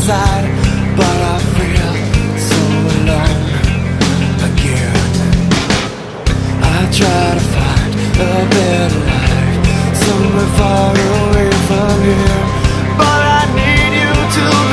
inside, but I feel so alone again. I try to find a better life somewhere far away from here, but I need you to